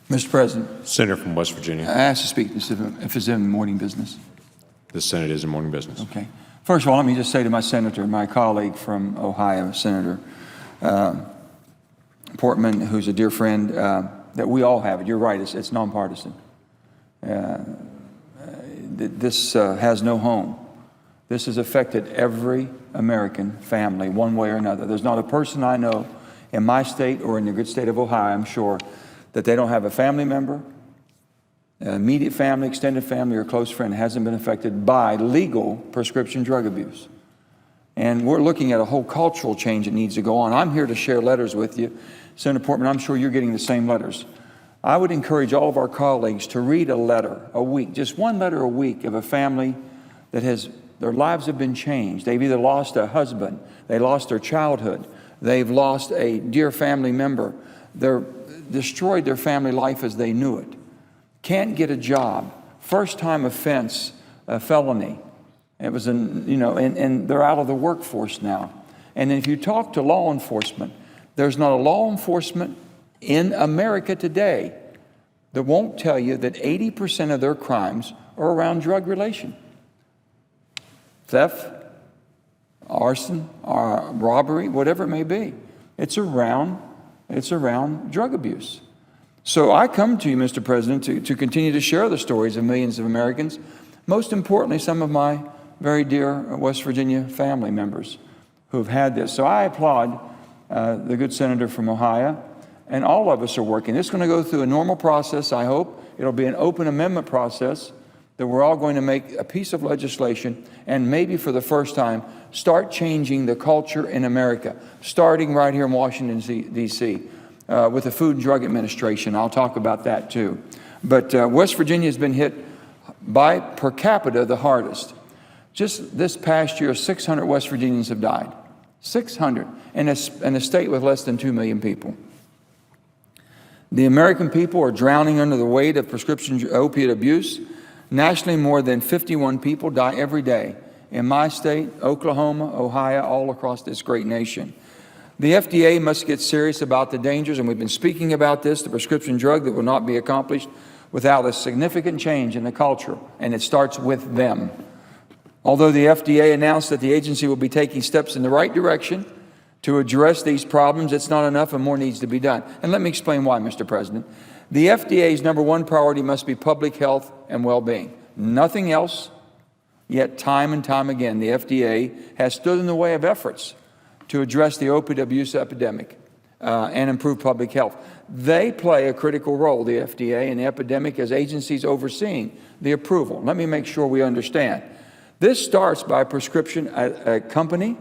Mr. President, Senator from West Virginia. I asked to speak if it's in morning business. The Senate is in morning business. Okay. First of all, let me just say to my senator, my colleague from Ohio, Senator Portman, who's a dear friend, that we all have it. You're right, it's nonpartisan. This has no home. This has affected every American family one way or another. There's not a person I know in my state or in the good state of Ohio, I'm sure, that they don't have a family member, immediate family, extended family, or close friend hasn't been affected by legal prescription drug abuse. And we're looking at a whole cultural change that needs to go on. I'm here to share letters with you. Senator Portman, I'm sure you're getting the same letters. I would encourage all of our colleagues to read a letter a week, just one letter a week of a family that their lives have been changed. They've either lost a husband, they lost their childhood, they've lost a dear family member, they're destroyed their family life as they knew it. Can't get a job, first-time offense, a felony. It was and they're out of the workforce now. And if you talk to law enforcement, there's not a law enforcement in America today that won't tell you that 80% of their crimes are around drug relation. Theft, arson, robbery, whatever it may be. It's around drug abuse. So I come to you, Mr. President, to continue to share the stories of millions of Americans, most importantly, some of my very dear West Virginia family members who have had this. So I applaud the good senator from Ohio, and all of us are working. It's going to go through a normal process, I hope. It'll be an open amendment process that we're all going to make a piece of legislation and maybe for the first time start changing the culture in America, starting right here in Washington, D.C. With the Food and Drug Administration. I'll talk about that too. But West Virginia has been hit by per capita the hardest. Just this past year, 600 West Virginians have died. 600 in a state with less than 2 million people. The American people are drowning under the weight of prescription opiate abuse. Nationally, more than 51 people die every day in my state, Oklahoma, Ohio, all across this great nation. The FDA must get serious about the dangers, and we've been speaking about this, the prescription drug that will not be accomplished without a significant change in the culture, and it starts with them. Although the FDA announced that the agency will be taking steps in the right direction to address these problems, it's not enough and more needs to be done. And let me explain why, Mr. President. The FDA's #1 priority must be public health and well-being. Nothing else, yet time and time again, the FDA has stood in the way of efforts to address the opioid abuse epidemic and improve public health. They play a critical role, the FDA and the Epidemic, as agencies overseeing the approval. Let me make sure we understand. This starts by a company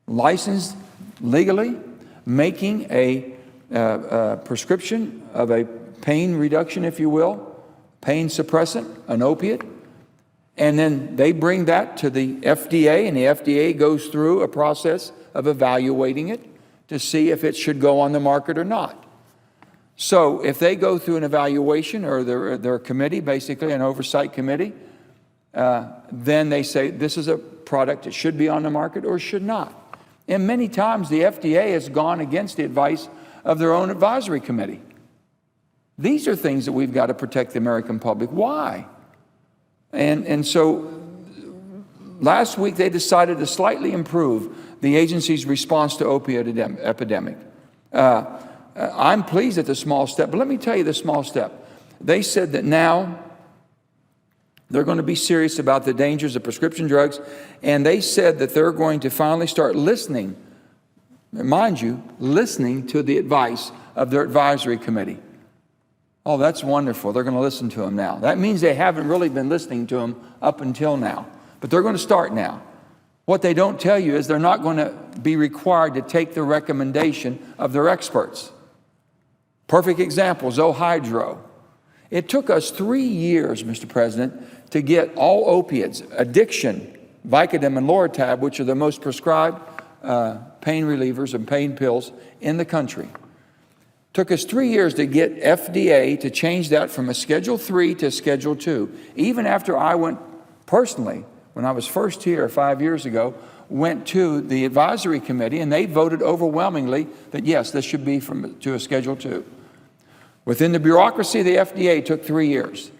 licensed legally making a prescription of a pain reduction, if you will, pain suppressant, an opiate, and then they bring that to the FDA, and the FDA goes through a process of evaluating it to see if it should go on the market or not. So if they go through an evaluation, or their committee, basically an oversight committee, then they say this is a product that should be on the market or should not. And many times the FDA has gone against the advice of their own advisory committee. These are things that we've got to protect the American public. Why? And so last week they decided to slightly improve the agency's response to opioid epidemic. I'm pleased at the small step, but let me tell you the small step. They said that now they're going to be serious about the dangers of prescription drugs, and they said that they're going to finally start listening, mind you, listening to the advice of their advisory committee. Oh, that's wonderful. They're going to listen to them now. That means they haven't really been listening to them up until now, but they're going to start now. What they don't tell you is they're not going to be required to take the recommendation of their experts. Perfect example, Zohydro. It took us 3 years, Mr. President, to get all opiates, addiction, Vicodin and Loratab, which are the most prescribed pain relievers and pain pills in the country. Took us 3 years to get FDA to change that from a Schedule III to Schedule II. Even after I went personally, when I was first here 5 years ago, went to the advisory committee, and they voted overwhelmingly that yes, this should be to a Schedule II. Within the bureaucracy of the FDA, it took 3 years.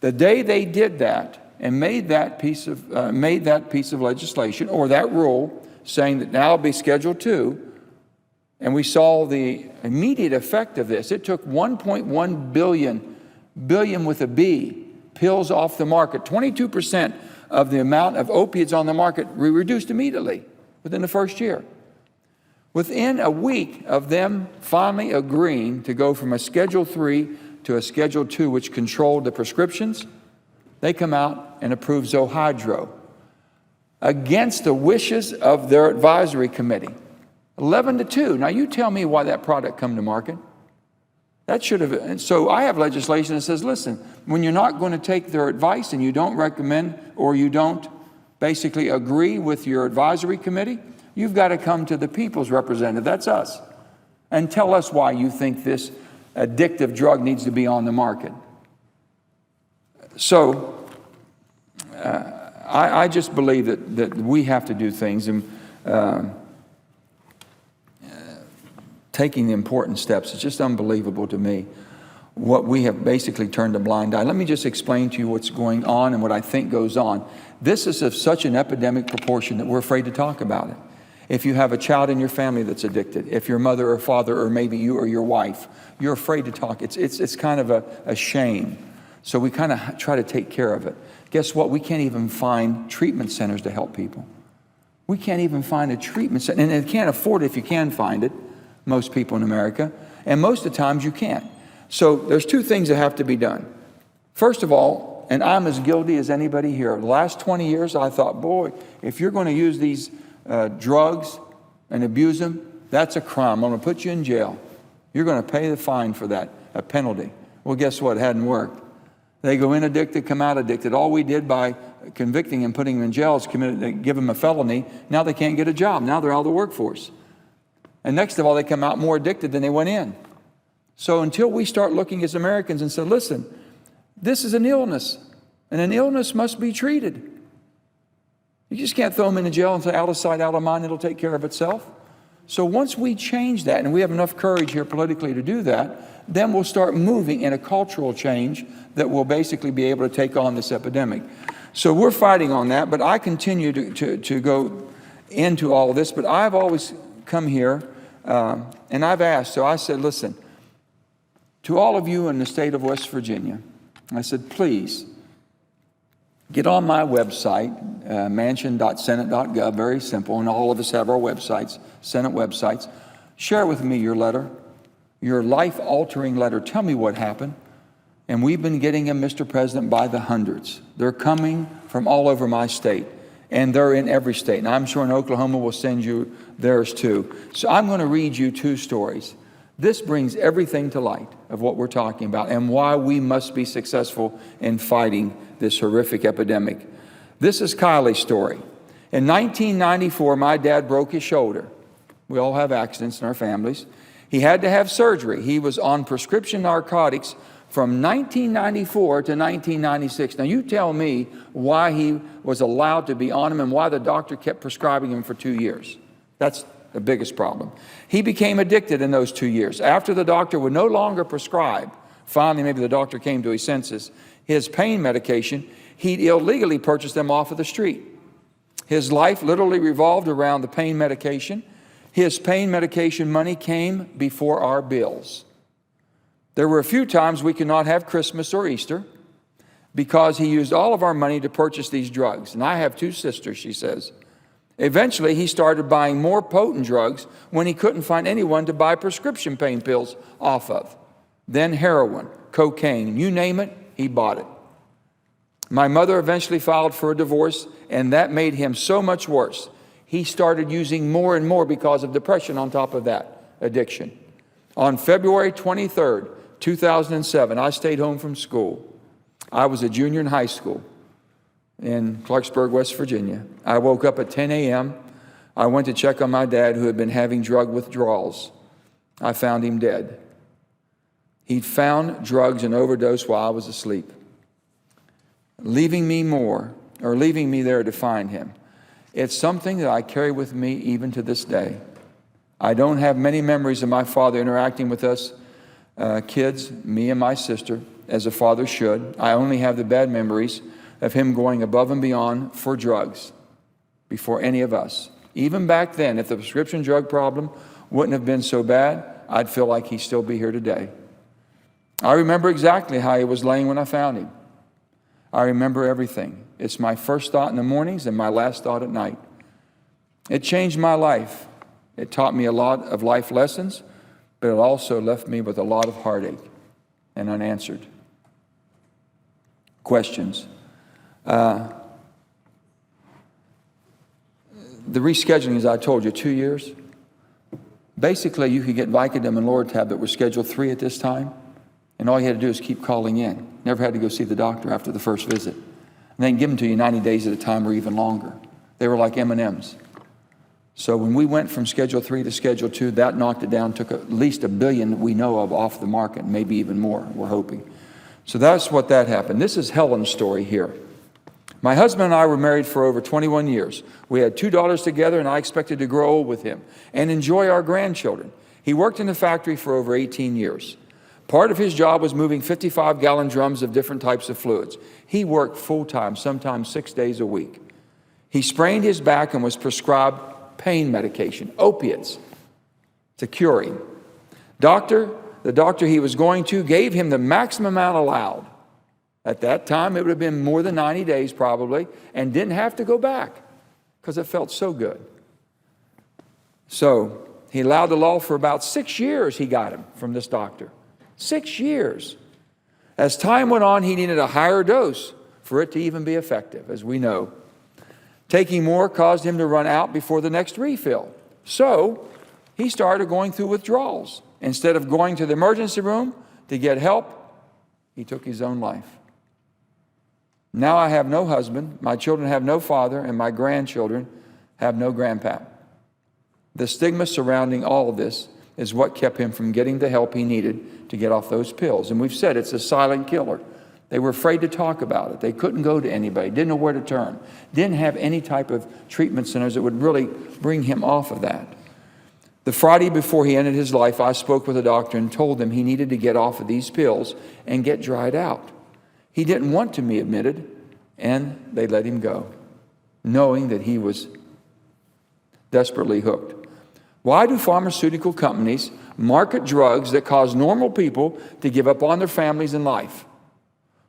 The day they did that and made that piece of legislation, or that rule, saying that now it'll be Schedule 2, and we saw the immediate effect of this. It took 1.1 billion with a B, pills off the market. 22% of the amount of opiates on the market were reduced immediately within the first year. Within a week of them finally agreeing to go from a Schedule 3 to a Schedule 2, which controlled the prescriptions, they come out and approve Zohydro against the wishes of their advisory committee. 11-2. Now you tell me why that product come to market. That should have, and so I have legislation that says, listen, when you're not going to take their advice and you don't recommend or you don't basically agree with your advisory committee, you've got to come to the people's representative, that's us, and tell us why you think this addictive drug needs to be on the market. So I just believe that we have to do things, and taking the important steps. It's just unbelievable to me what we have basically turned a blind eye. Let me just explain to you what's going on and what I think goes on. This is of such an epidemic proportion that we're afraid to talk about it. If you have a child in your family that's addicted, if your mother or father or maybe you or your wife, you're afraid to talk. It's kind of a shame. So we kind of try to take care of it. Guess what? We can't even find treatment centers to help people. We can't even find a treatment center, and they can't afford it if you can find it, most people in America, and most of the times you can't. So there's two things that have to be done. First of all, and I'm as guilty as anybody here, the last 20 years I thought, boy, if you're going to use these drugs and abuse them, that's a crime. I'm going to put you in jail. You're going to pay the fine for that, a penalty. Well, guess what? It hadn't worked. They go in addicted, come out addicted. All we did by convicting and putting them in jail is give them a felony. Now they can't get a job. Now they're out of the workforce. And next of all, they come out more addicted than they went in. So until we start looking as Americans and say, listen, this is an illness, and an illness must be treated. You just can't throw them into jail and say, out of sight, out of mind, it'll take care of itself. So once we change that, and we have enough courage here politically to do that, then we'll start moving in a cultural change that will basically be able to take on this epidemic. So we're fighting on that, but I continue to go into all of this, but I've always come here and I've asked, so I said, listen, to all of you in the state of West Virginia, I said, please, get on my website, manchin.senate.gov, very simple, and all of us have our websites, Senate websites. Share with me your letter, your life-altering letter. Tell me what happened. And we've been getting them, Mr. President, by the hundreds. They're coming from all over my state, and they're in every state. And I'm sure in Oklahoma we'll send you theirs too. So I'm going to read you two stories. This brings everything to light of what we're talking about and why we must be successful in fighting this horrific epidemic. This is Kylie's story. In 1994, my dad broke his shoulder. We all have accidents in our families. He had to have surgery. He was on prescription narcotics from 1994 to 1996. Now you tell me why he was allowed to be on them and why the doctor kept prescribing him for 2 years. That's the biggest problem. He became addicted in those 2 years. After the doctor would no longer prescribe, finally maybe the doctor came to his senses, his pain medication, he'd illegally purchased them off of the street. His life literally revolved around the pain medication. His pain medication money came before our bills. There were a few times we could not have Christmas or Easter because he used all of our money to purchase these drugs. And I have two sisters, she says. Eventually, he started buying more potent drugs when he couldn't find anyone to buy prescription pain pills off of. Then heroin, cocaine, you name it, he bought it. My mother eventually filed for a divorce, and that made him so much worse. He started using more and more because of depression on top of that addiction. On February 23rd, 2007, I stayed home from school. I was a junior in high school in Clarksburg, West Virginia. I woke up at 10 a.m. I went to check on my dad, who had been having drug withdrawals. I found him dead. He'd found drugs and overdosed while I was asleep, leaving me there to find him. It's something that I carry with me even to this day. I don't have many memories of my father interacting with us kids, me and my sister, as a father should. I only have the bad memories of him going above and beyond for drugs before any of us. Even back then, if the prescription drug problem wouldn't have been so bad, I'd feel like he'd still be here today. I remember exactly how he was laying when I found him. I remember everything. It's my first thought in the mornings and my last thought at night. It changed my life. It taught me a lot of life lessons, but it also left me with a lot of heartache and unanswered questions. The rescheduling, as I told you, 2 years. Basically, you could get Vicodin and Loratab that were scheduled 3 at this time, and all you had to do is keep calling in. Never had to go see the doctor after the first visit. And they can give them to you 90 days at a time or even longer. They were like M&Ms. So when we went from Schedule 3 to Schedule 2, that knocked it down, took at least $1 billion we know of off the market, maybe even more, we're hoping. So that's what that happened. This is Helen's story here. My husband and I were married for over 21 years. We had 2 daughters together, and I expected to grow old with him and enjoy our grandchildren. He worked in the factory for over 18 years. Part of his job was moving 55-gallon drums of different types of fluids. He worked full-time, sometimes 6 days a week. He sprained his back and was prescribed pain medication, opiates, to cure him. The doctor he was going to gave him the maximum amount allowed. At that time, it would have been more than 90 days probably, and didn't have to go back because it felt so good. So he allowed the law for about 6 years. He got him from this doctor. 6 years. As time went on, he needed a higher dose for it to even be effective, as we know. Taking more caused him to run out before the next refill. So he started going through withdrawals. Instead of going to the emergency room to get help, he took his own life. Now I have no husband, my children have no father, and my grandchildren have no grandpa. The stigma surrounding all of this is what kept him from getting the help he needed to get off those pills. And we've said it's a silent killer. They were afraid to talk about it. They couldn't go to anybody, didn't know where to turn, didn't have any type of treatment centers that would really bring him off of that. The Friday before he ended his life, I spoke with a doctor and told him he needed to get off of these pills and get dried out. He didn't want to be admitted, and they let him go, knowing that he was desperately hooked. Why do pharmaceutical companies market drugs that cause normal people to give up on their families and life?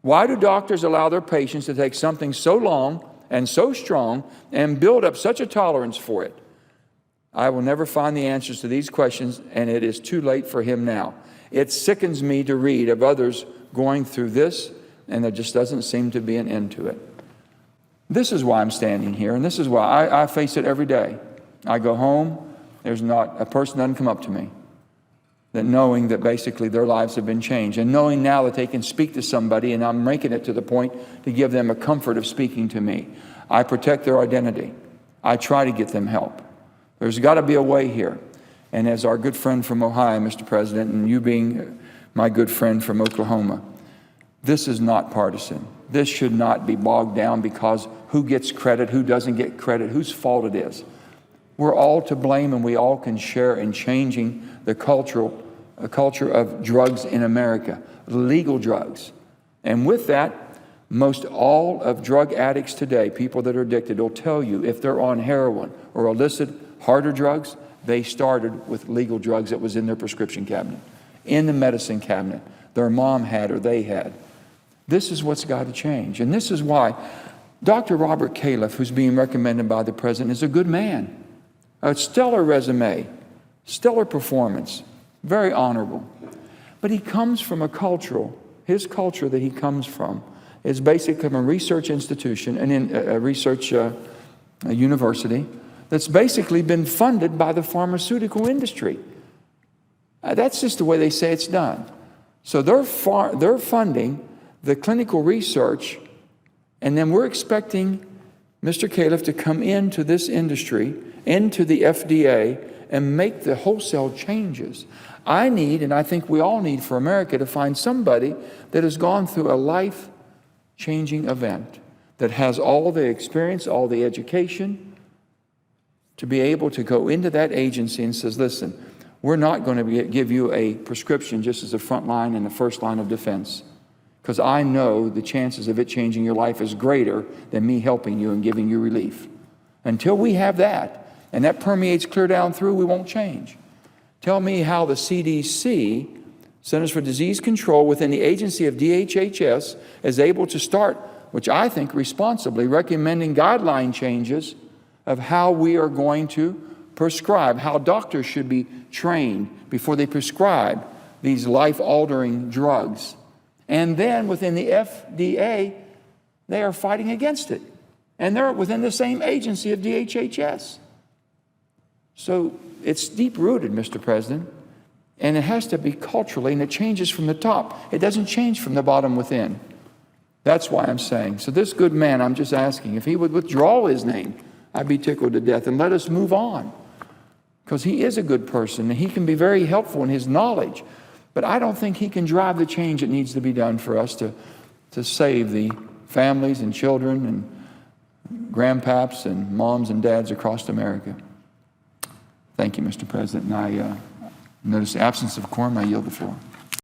Why do doctors allow their patients to take something so long and so strong and build up such a tolerance for it? I will never find the answers to these questions, and it is too late for him now. It sickens me to read of others going through this, and there just doesn't seem to be an end to it. This is why I'm standing here, and this is why I face it every day. I go home, there's not a person doesn't come up to me, that knowing that basically their lives have been changed, and knowing now that they can speak to somebody, and I'm making it to the point to give them a comfort of speaking to me. I protect their identity. I try to get them help. There's got to be a way here. And as our good friend from Ohio, Mr. President, and you being my good friend from Oklahoma, this is not partisan. This should not be bogged down because who gets credit, who doesn't get credit, whose fault it is. We're all to blame, and we all can share in changing the culture of drugs in America, legal drugs. And with that, most all of drug addicts today, people that are addicted, will tell you if they're on heroin or illicit harder drugs, they started with legal drugs that was in their prescription cabinet, in the medicine cabinet, their mom had or they had. This is what's got to change. And this is why Dr. Robert Califf, who's being recommended by the president, is a good man. A stellar resume, stellar performance, very honorable. But he comes from his culture that he comes from is basically from a research institution and in a research university that's basically been funded by the pharmaceutical industry. That's just the way they say it's done. So they're funding the clinical research, and then we're expecting Mr. Califf to come into this industry, into the FDA, and make the wholesale changes. I need, and I think we all need for America, to find somebody that has gone through a life-changing event, that has all the experience, all the education, to be able to go into that agency and says, listen, we're not going to give you a prescription just as a front line and the first line of defense, because I know the chances of it changing your life is greater than me helping you and giving you relief. Until we have that, and that permeates clear down through, we won't change. Tell me how the CDC, Centers for Disease Control, within the agency of DHHS, is able to start, which I think responsibly, recommending guideline changes of how we are going to prescribe, how doctors should be trained before they prescribe these life-altering drugs. And then within the FDA, they are fighting against it. And they're within the same agency of DHHS. So it's deep-rooted, Mr. President, and it has to be culturally, and it changes from the top. It doesn't change from the bottom within. That's why I'm saying. So this good man, I'm just asking, if he would withdraw his name, I'd be tickled to death, and let us move on. Because he is a good person, and he can be very helpful in his knowledge. But I don't think he can drive the change that needs to be done for us to save the families and children and grandpaps and moms and dads across America. Thank you, Mr. President. And I notice the absence of quorum. I yield the floor.